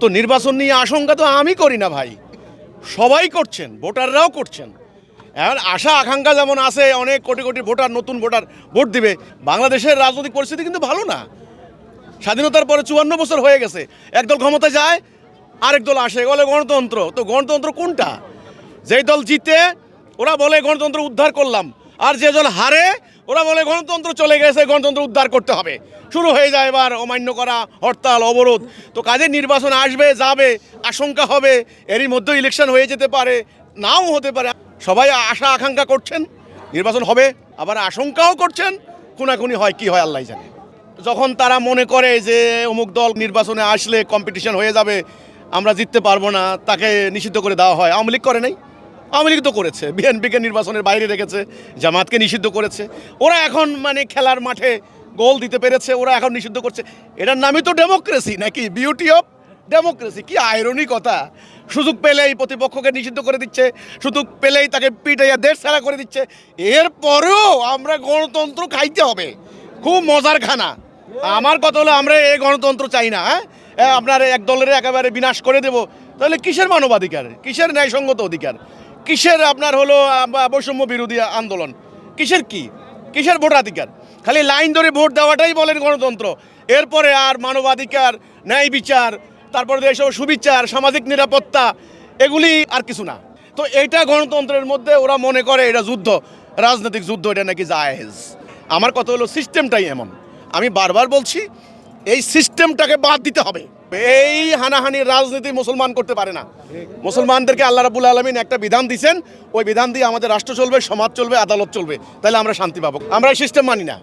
তো নির্বাচন নিয়ে আশঙ্কা তো আমি করি না ভাই, সবাই করছেন, ভোটাররাও করছেন। এখন আশা আকাঙ্ক্ষা যেমন আছে, অনেক কোটি কোটি ভোটার, নতুন ভোটার ভোট দিবে। বাংলাদেশের রাজনৈতিক পরিস্থিতি কিন্তু ভালো না। স্বাধীনতার পরে 54 বছর হয়ে গেছে, একদল ক্ষমতায় যায়, আরেক দল আসে, বলে গণতন্ত্র। তো গণতন্ত্র কোনটা? যেই দল জিতে ওরা বলে গণতন্ত্র উদ্ধার করলাম, আর যে দল হারে ওরা বলে গণতন্ত্র চলে গেছে, গণতন্ত্র উদ্ধার করতে হবে। শুরু হয়ে যায় এবার অমান্য করা, হরতাল, অবরোধ। তো কাজে নির্বাচন আসবে যাবে, আশঙ্কা হবে, এরই মধ্যে ইলেকশন হয়ে যেতে পারে, নাও হতে পারে। সবাই আশা আকাঙ্ক্ষা করছেন নির্বাচন হবে, আবার আশঙ্কাও করছেন। খুনাখুনি হয় কি হয় আল্লাহ জানে। যখন তারা মনে করে যে অমুক দল নির্বাচনে আসলে কম্পিটিশন হয়ে যাবে, আমরা জিততে পারবো না, তাকে নিষিদ্ধ করে দেওয়া হয়। আওয়ামী লীগ করে নাই? আওয়ামী লীগ তো করেছে, বিএনপিকে নির্বাচনের বাইরে রেখেছে, জামাতকে নিষিদ্ধ করেছে। ওরা এখন মানে খেলার মাঠে গোল দিতে পেরেছে, ওরা এখন নিষিদ্ধ করছে। এটার নামই তো ডেমোক্রেসি, নাকি? Beauty of democracy. কি আইরনি কথা! সুযোগ পেলেই প্রতিপক্ষকে নিষিদ্ধ করে দিচ্ছে, সুযোগ পেলেই তাকে পিটাইয়া দেশ ছাড়া করে দিচ্ছে। এরপরেও আমরা গণতন্ত্র খাইতে হবে। খুব মজার খানা। আমার কথা হলো, আমরা এই গণতন্ত্র চাই না। আপনার এক দলের একেবারে বিনাশ করে দেব, তাহলে কিসের মানবাধিকার, কিসের ন্যায়সঙ্গত অধিকার, কিসের আপনার হলো বৈষম্য বিরোধী আন্দোলন, কিসের ভোটাধিকার? খালি লাইন ধরে ভোট দেওয়াটাই বলেন গণতন্ত্র। এরপরে আর মানবাধিকার, ন্যায় বিচার, তারপরে এসব সুবিচার, সামাজিক নিরাপত্তা, এগুলি আর কিছু না। তো এইটা গণতন্ত্রের মধ্যে ওরা মনে করে এটা যুদ্ধ, রাজনৈতিক যুদ্ধ, এটা নাকি জায়েজ। আমার কথা হলো সিস্টেমটাই এমন। আমি বারবার বলছি, এই সিস্টেমটাকে বাদ দিতে হবে। এই হানাহানির রাজনীতি মুসলমান করতে পারে না। মুসলমানদেরকে আল্লাহ রাব্বুল আলামিন একটা বিধান দিয়েছেন, ওই বিধান দিয়ে আমাদের রাষ্ট্র চলবে, সমাজ চলবে, আদালত চলবে, তাহলে আমরা শান্তি পাবো। আমরা এই সিস্টেম মানি না।